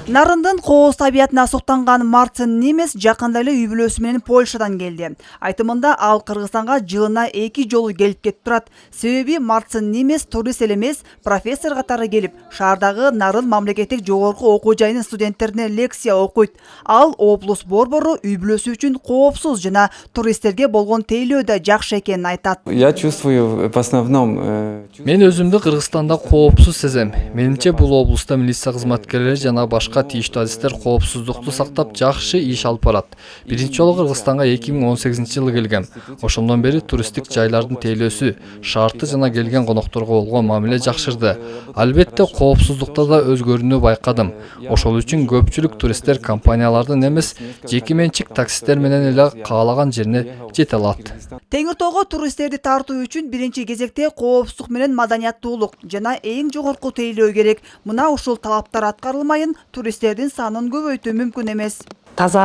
Нарындын кооз табиятына суктанган Марцин Немес жакында эле үй бүлөсү менен Польшадан келди. Айтымында ал Кыргызстанга жылына 2 жолу келип кетип турат. Себеби Марцин Немес турист эле эмес, профессор катары келип, шаардагы Нарын мамлекеттик жогорку окуу жайынын студенттерине лекция окуйт. Ал облус борбору үй бүлөсү үчүн коопсуз жана туристтерге болгон тейлөө да жакшы экенин айтат. Я чувствую в основном. Мен өзүмдү Кыргызстанда коопсуз сезем. Менимче бул облуста милиция кызматкерлери жана башка тийиштүү адистер коопсуздукту сактап жакшы иш алып барат. Биринчи жолу Кыргызстанга 2018-жылы келгем. Ошондон бери туристтик жайлардын тейлөөсү, шарты жана келген конокторго болгон мамиле жакшырды. Албетте коопсуздукта да өзгөрүүнү байкадым. Ошол үчүн көпчүлүк туристтер компаниялардын эмес, жеке менчик таксисттер менен эле каалаган жерине жете алат. Теңиртоого туристтерди тартуу үчүн биринчи кезекте коопсуздук менен маданияттуулук жана эң жогорку тейлөө керек. Мына ушул талаптар аткарылмайын туристтердин санын көбөйтүү мүмкүн эмес. Таза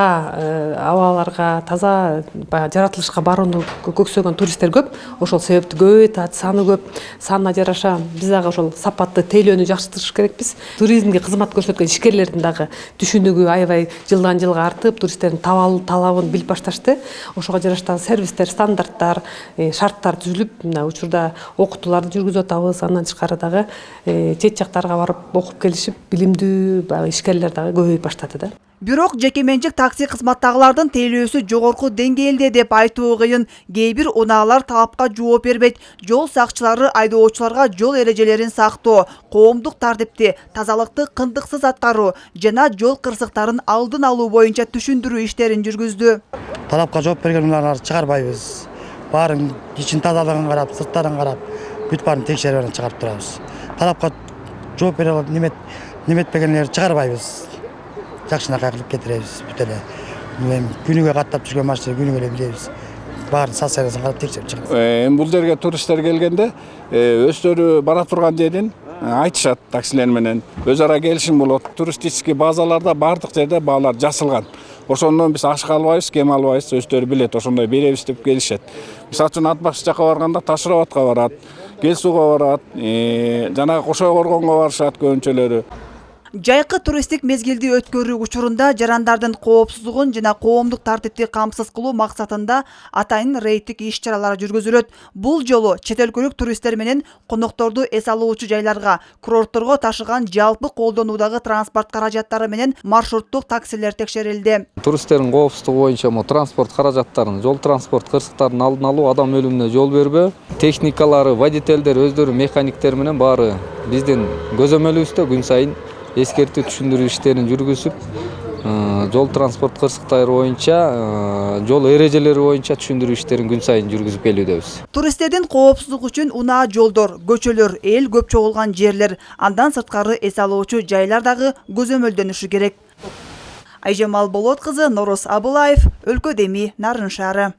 абаларга, таза жаратылышка барууну көксөгөн туристтер көп. Ошол себептүү көбөйтөт, саны көп. Санына жараша биз дагы ошол сапатты тейлөөнү жакшыртыш керекпиз. Туризмге кызмат көрсөткөн ишкерлердин дагы түшүнүгү аябай жылдан жылга артып, туристтердин талабын билип башташты. Ошого жараштан сервистер, стандарттар, шарттар түзүлүп, мына учурда окутууларды жүргүзүп атабыз. Андан тышкары дагы чет жактарга барып окуп келишип, билимдүү ишкерлер дагы көбөйүп баштады да. Бирок жеке менчик такси кызматтагылардын тейлөөсү жогорку деңгээлде деп айтуу кыйын. Кээ бир унаалар талапка жооп бербейт. Жол сакчылары айдоочуларга жол эрежелерин сактоо, коомдук тартипти, тазалыкты кындыксыз аткаруу жана жол кырсыктарын алдын алуу боюнча түшүндүрүү иштерин жүргүздү. Талапка жооп берген унааларды чыгарбайбыз. Баарын ичин тазалыгын карап, сырттарын карап, бүт баарын текшерип чыгарып турабыз. Талапка жооп бере алып неметпегендерди чыгарбайбыз. Жакшынакай кылып кетиребиз бүт эле. Күнүгө каттап жүргөн машина күнүгө эле билебиз. Баарын состояниясын карап текшерип чыгабыз. Бул жерге туристтер келгенде өздөрү бара турган жерин айтышат таксилер менен. Өз ара келишим болот. Туристический базаларда бардык жерде баалар жасылган. Ошондон биз ашык албайбыз, кем албайбыз, өздөрү билет, ошондой беребиз деп келишет. Мисалы үчүн ат баш жака барганда Таш-Рабатка барат, Кел сууга барат, жанагы Кошой Коргонго барышат көбүнчөлөрү. Жайкы туристтик мезгилди өткөрүү учурунда жарандардын коопсуздугун жана коомдук тартипти камсыз кылуу максатында атайын рейдтик иш-чаралар жүргүзүлөт. Бул жолу чет өлкөлүк туристтер менен конокторду эс алуучу жайларга, курортторго ташыган жалпы колдонуудагы транспорт каражаттары менен маршруттук таксилер текшерилди. Туристтердин коопсуздугу боюнча транспорт каражаттарын, жол транспорт кырсыктарын алдын алуу, адам өлүмүнө жол бербөө, техникалары, водительдер, өздөрү механиктер менен баары биздин көзөмөлүбүздө күн сайын эскертүү түшүндүрүү иштерин жүргүзүп, жол транспорт кырсыктары боюнча, жол эрежелери боюнча түшүндүрүү иштерин күн сайын жүргүзүп келүүдөбүз. Туристтердин коопсуздугу үчүн унаа жолдор, көчөлөр, эл көп чогулган жерлер, андан сырткары эс алуучу жайлар дагы көзөмөлдөнүшү керек. Айжамал Болот кызы, Нороз Абылаев, Өлкө Деми, Нарын шаары.